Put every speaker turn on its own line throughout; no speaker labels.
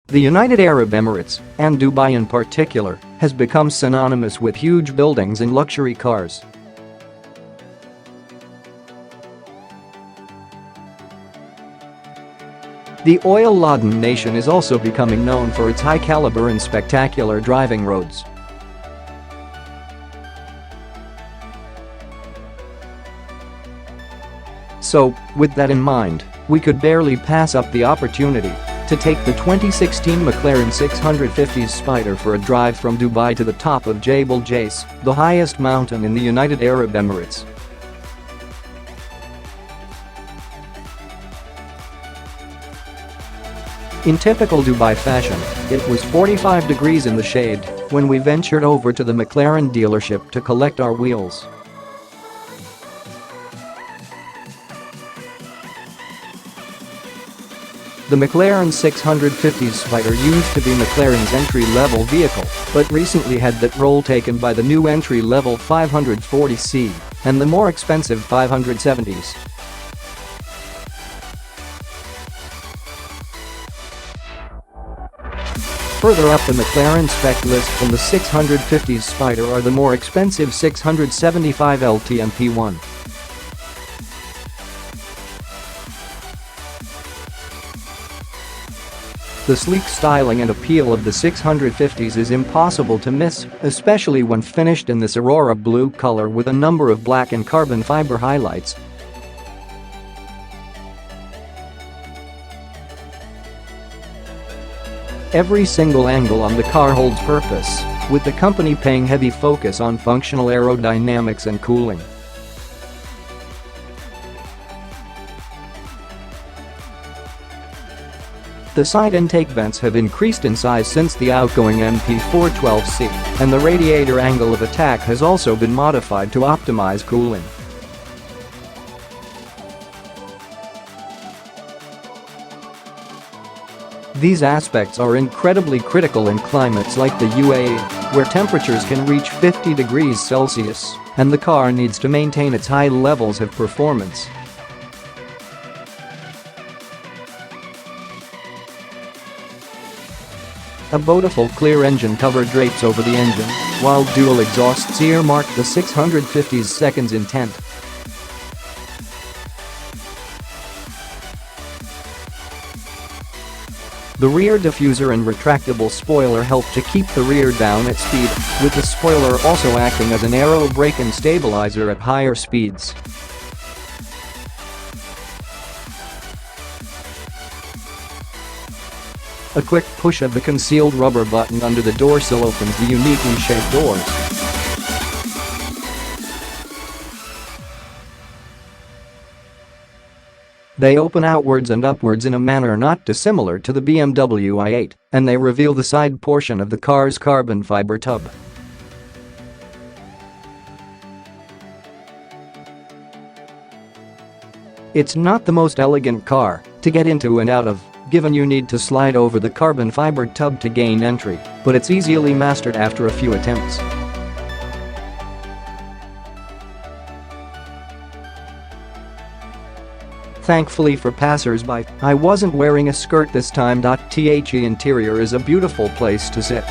The United Arab Emirates, and Dubai in particular, has become synonymous with huge buildings and luxury cars. The oil-laden nation is also becoming known for its high caliber and spectacular driving roads. So, with that in mind, we could barely pass up the opportunity to take the 2016 McLaren 650S Spider for a drive from Dubai to the top of Jebel Jais, the highest mountain in the United Arab Emirates. In typical Dubai fashion, it was 45 degrees in the shade when we ventured over to the McLaren dealership to collect our wheels. The McLaren 650S Spider used to be McLaren's entry-level vehicle, but recently had that role taken by the new entry-level 540C and the more expensive 570s. Further up the McLaren spec list from the 650S Spider are the more expensive 675 LT and P1. The sleek styling and appeal of the 650s is impossible to miss, especially when finished in this Aurora blue color with a number of black and carbon fiber highlights. Every single angle on the car holds purpose, with the company paying heavy focus on functional aerodynamics and cooling. The side intake vents have increased in size since the outgoing MP412C, and the radiator angle of attack has also been modified to optimize cooling. These aspects are incredibly critical in climates like the UAE, where temperatures can reach 50 degrees Celsius, and the car needs to maintain its high levels of performance. A beautiful clear engine cover drapes over the engine, while dual exhausts earmark the 650's seconds intent. The rear diffuser and retractable spoiler help to keep the rear down at speed, with the spoiler also acting as an aero brake and stabilizer at higher speeds. A quick push of the concealed rubber button under the door sill opens the uniquely shaped doors. They open outwards and upwards in a manner not dissimilar to the BMW i8, and they reveal the side portion of the car's carbon fiber tub. It's not the most elegant car to get into and out of, given you need to slide over the carbon fiber tub to gain entry, but it's easily mastered after a few attempts. Thankfully for passers-by, I wasn't wearing a skirt this time. The interior is a beautiful place to sit.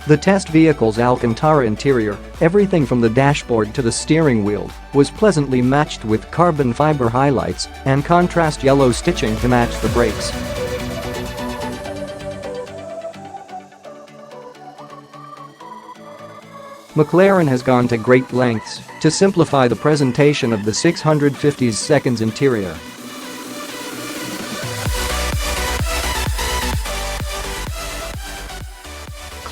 The test vehicle's Alcantara interior, everything from the dashboard to the steering wheel, was pleasantly matched with carbon fiber highlights and contrast yellow stitching to match the brakes. McLaren has gone to great lengths to simplify the presentation of the 650's seconds interior.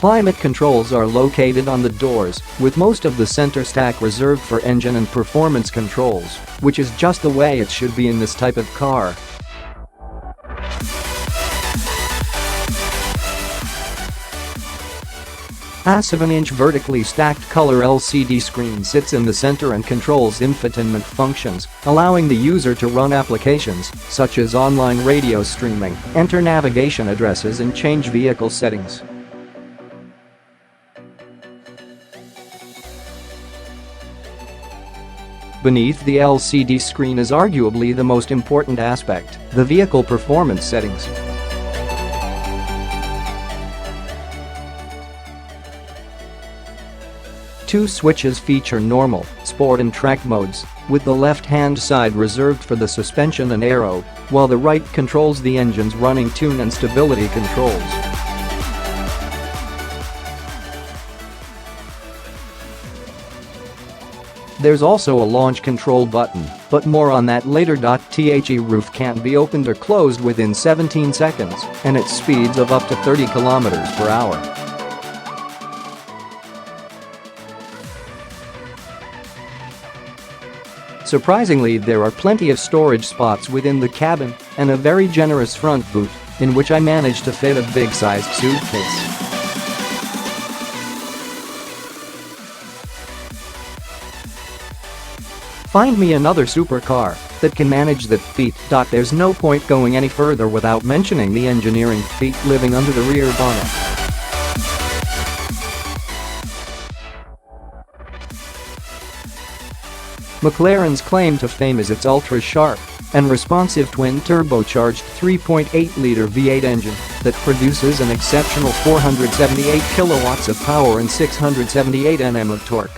Climate controls are located on the doors, with most of the center stack reserved for engine and performance controls, which is just the way it should be in this type of car. A 7-inch vertically stacked color LCD screen sits in the center and controls infotainment functions, allowing the user to run applications such as online radio streaming, enter navigation addresses and change vehicle settings. Beneath the LCD screen is arguably the most important aspect, the vehicle performance settings. Two switches feature normal, sport and track modes, with the left-hand side reserved for the suspension and aero, while the right controls the engine's running, tune and stability controls. There's also a launch control button, but more on that later. The roof can be opened or closed within 17 seconds, and at speeds of up to 30 km/h. Surprisingly, there are plenty of storage spots within the cabin and a very generous front boot, in which I managed to fit a big-sized suitcase. Find me another supercar that can manage that feat. There's no point going any further without mentioning the engineering feat living under the rear bonnet. McLaren's claim to fame is its ultra-sharp and responsive twin-turbocharged 3.8-liter V8 engine that produces an exceptional 478 kilowatts of power and 678 Nm of torque.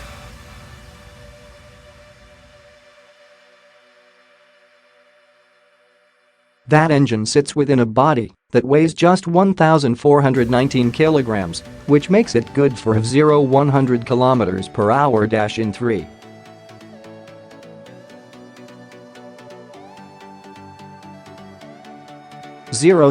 That engine sits within a body that weighs just 1,419 kilograms, which makes it good for 0-100 km/h in 3.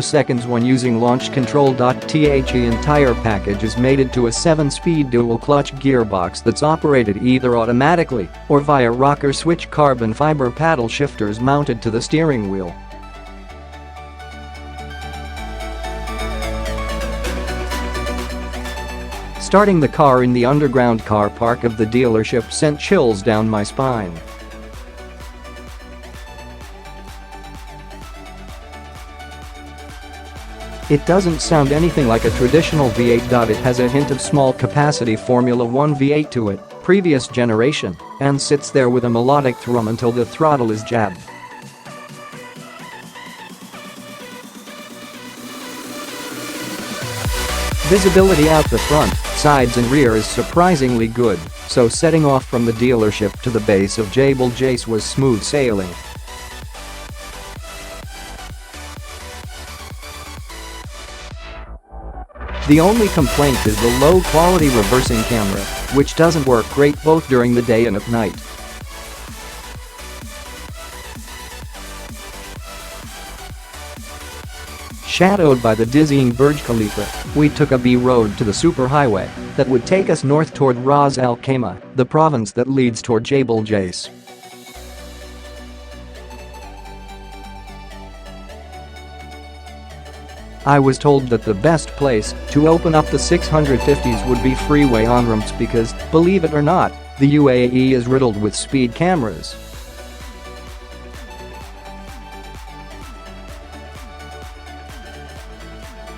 Seconds when using launch control. The entire package is mated to a 7-speed dual-clutch gearbox that's operated either automatically or via rocker switch carbon fiber paddle shifters mounted to the steering wheel. Starting the car in the underground car park of the dealership sent chills down my spine. It doesn't sound anything like a traditional V8. It has a hint of small capacity Formula 1 V8 to it, previous generation, and sits there with a melodic thrum until the throttle is jabbed. Visibility out the front, sides and rear is surprisingly good, so setting off from the dealership to the base of Jace was smooth sailing. The only complaint is the low-quality reversing camera, which doesn't work great both during the day and at night. Shadowed by the dizzying Burj Khalifa, we took a B road to the superhighway that would take us north toward Ras Al Khaimah, the province that leads toward Jace. I was told that the best place to open up the 650s would be freeway on-ramps because, believe it or not, the UAE is riddled with speed cameras.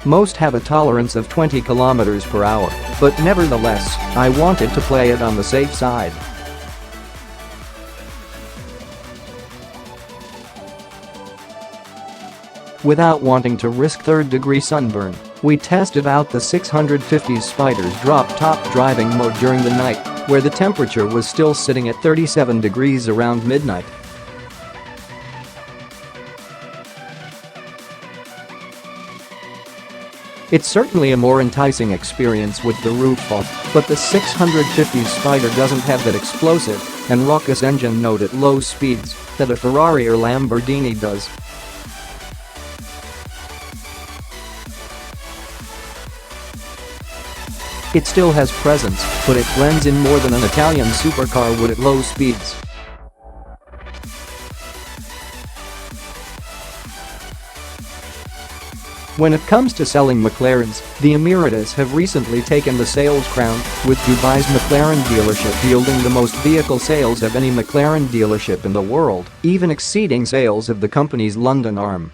Most have a tolerance of 20 km/h, but nevertheless, I wanted to play it on the safe side. Without wanting to risk third-degree sunburn, we tested out the 650's Spider's drop-top driving mode during the night, where the temperature was still sitting at 37 degrees around midnight. It's certainly a more enticing experience with the roof off, but the 650's Spider doesn't have that explosive and raucous engine note at low speeds that a Ferrari or Lamborghini does. It still has presence, but it blends in more than an Italian supercar would at low speeds. When it comes to selling McLarens, the Emirates have recently taken the sales crown, with Dubai's McLaren dealership yielding the most vehicle sales of any McLaren dealership in the world, even exceeding sales of the company's London arm.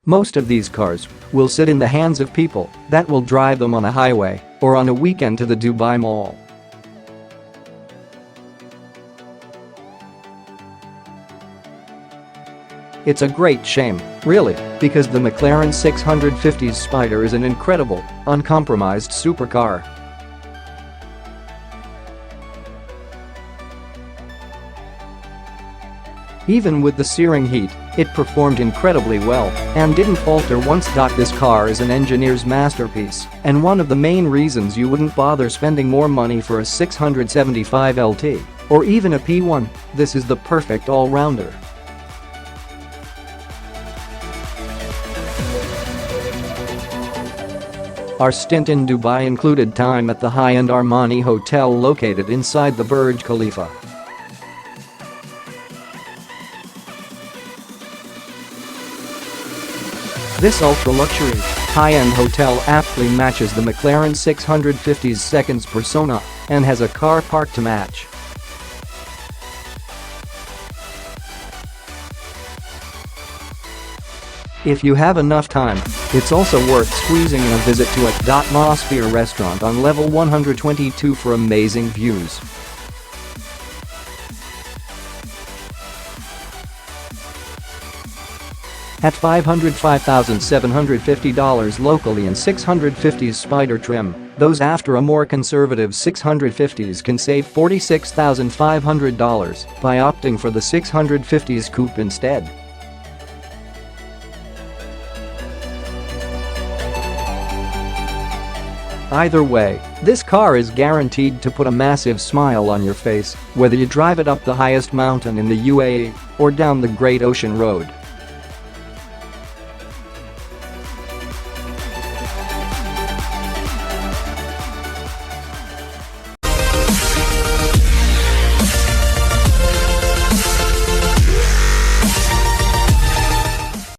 Most of these cars will sit in the hands of people that will drive them on a highway or on a weekend to the Dubai Mall. It's a great shame, really, because the McLaren 650S Spider is an incredible, uncompromised supercar. Even with the searing heat, it performed incredibly well and didn't falter once. This car is an engineer's masterpiece and one of the main reasons you wouldn't bother spending more money for a 675 LT or even a P1. This is the perfect all-rounder. Our stint in Dubai included time at the high-end Armani hotel located inside the Burj Khalifa. This ultra-luxury, high-end hotel aptly matches the McLaren 650's seconds persona and has a car park to match. If you have enough time, it's also worth squeezing in a visit to Atmosphere restaurant on level 122 for amazing views. At $505,750 locally and 650s Spider trim, those after a more conservative 650s can save $46,500 by opting for the 650s Coupe instead. Either way, this car is guaranteed to put a massive smile on your face, whether you drive it up the highest mountain in the UAE or down the Great Ocean Road.